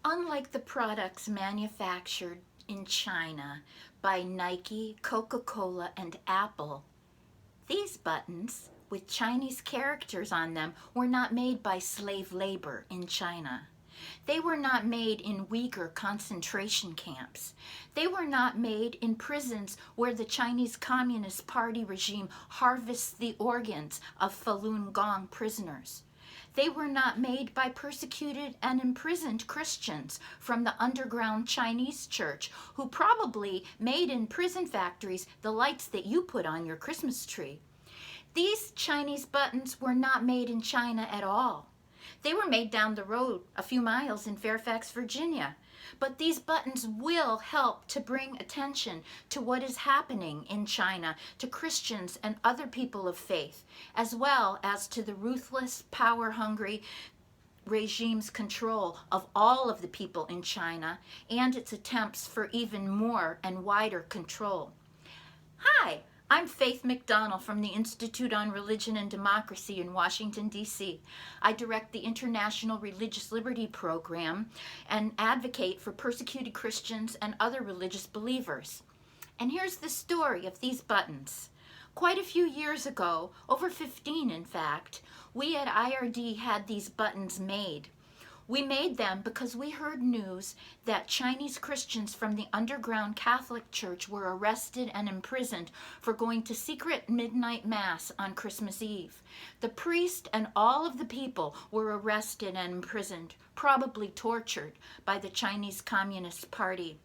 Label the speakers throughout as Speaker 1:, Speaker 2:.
Speaker 1: Unlike the products manufactured in China by Nike, Coca-Cola, and Apple, these buttons with Chinese characters on them were not made by slave labor in China. They were not made in Uyghur concentration camps. They were not made in prisons where the Chinese Communist Party regime harvests the organs of Falun Gong prisoners. They were not made by persecuted and imprisoned Christians from the underground Chinese church who probably made in prison factories the lights that you put on your Christmas tree. These Chinese buttons were not made in China at all. They were made down the road a few miles in Fairfax, Virginia. But these buttons will help to bring attention to what is happening in China to Christians and other people of faith, as well as to the ruthless, power-hungry regime's control of all of the people in China and its attempts for even more and wider control. Hi, I'm Faith McDonnell from the Institute on Religion and Democracy in Washington, D.C. I direct the International Religious Liberty Program and advocate for persecuted Christians and other religious believers. And here's the story of these buttons. Quite a few years ago, over 15 in fact, we at IRD had these buttons made. We made them because we heard news that Chinese Christians from the underground Catholic Church were arrested and imprisoned for going to secret midnight mass on Christmas Eve. The priest and all of the people were arrested and imprisoned, probably tortured by the Chinese Communist Party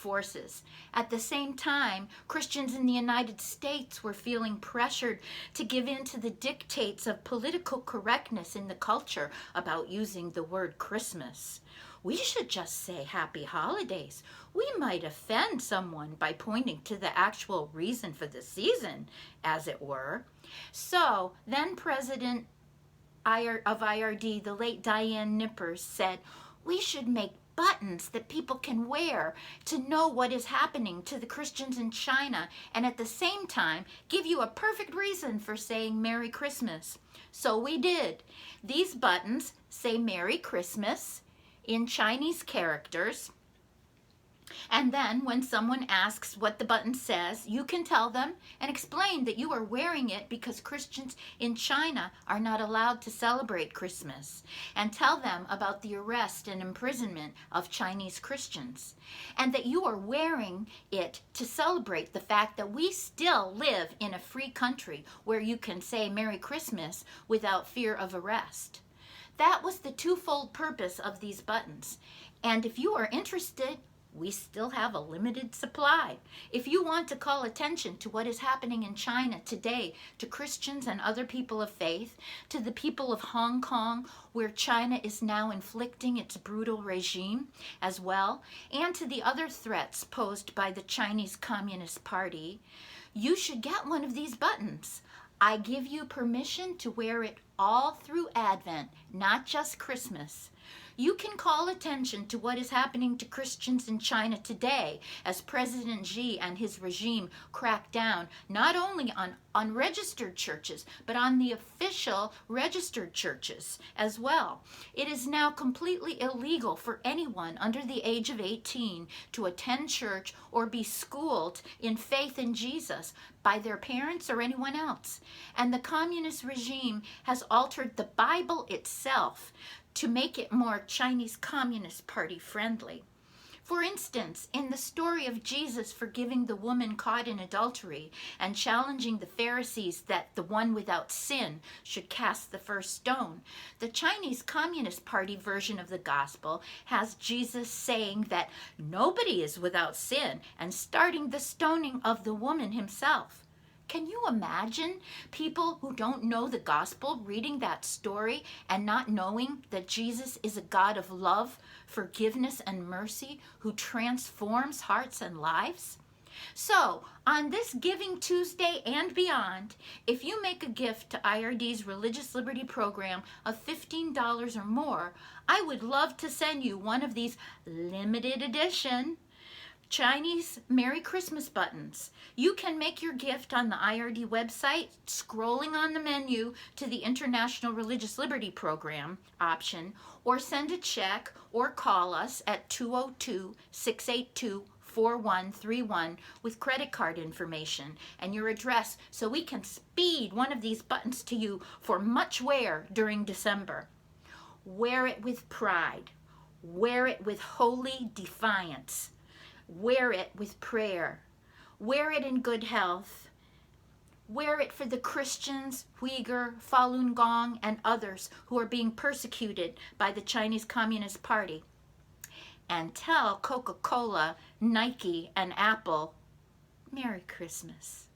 Speaker 1: forces. At the same time, Christians in the United States were feeling pressured to give in to the dictates of political correctness in the culture about using the word Christmas. We should just say Happy Holidays. We might offend someone by pointing to the actual reason for the season, as it were. So then President of IRD, the late Diane Nippers, said, we should make buttons that people can wear to know what is happening to the Christians in China and at the same time give you a perfect reason for saying Merry Christmas. So we did. These buttons say Merry Christmas in Chinese characters. And then when someone asks what the button says, you can tell them and explain that you are wearing it because Christians in China are not allowed to celebrate Christmas, and tell them about the arrest and imprisonment of Chinese Christians, and that you are wearing it to celebrate the fact that we still live in a free country where you can say Merry Christmas without fear of arrest. That was the twofold purpose of these buttons. And if you are interested, we still have a limited supply. If you want to call attention to what is happening in China today to Christians and other people of faith, to the people of Hong Kong, where China is now inflicting its brutal regime as well, and to the other threats posed by the Chinese Communist Party, you should get one of these buttons. I give you permission to wear it all through Advent, not just Christmas. You can call attention to what is happening to Christians in China today as President Xi and his regime crack down not only on unregistered churches, but on the official registered churches as well. It is now completely illegal for anyone under the age of 18 to attend church or be schooled in faith in Jesus by their parents or anyone else. And the communist regime has altered the Bible itself to make it more Chinese Communist Party friendly. For instance, in the story of Jesus forgiving the woman caught in adultery and challenging the Pharisees that the one without sin should cast the first stone, the Chinese Communist Party version of the gospel has Jesus saying that nobody is without sin and starting the stoning of the woman himself. Can you imagine people who don't know the gospel reading that story and not knowing that Jesus is a God of love, forgiveness, and mercy who transforms hearts and lives? So, on this Giving Tuesday and beyond, if you make a gift to IRD's Religious Liberty Program of $15 or more, I would love to send you one of these limited edition Chinese Merry Christmas buttons. You can make your gift on the IRD website, scrolling on the menu to the International Religious Liberty Program option, or send a check or call us at 202-682-4131 with credit card information and your address so we can speed one of these buttons to you for much wear during December. Wear it with pride. Wear it with holy defiance. Wear it with prayer. Wear it in good health. Wear it for the Christians, Uyghur, Falun Gong, and others who are being persecuted by the Chinese Communist Party. And tell Coca-Cola, Nike, and Apple, Merry Christmas.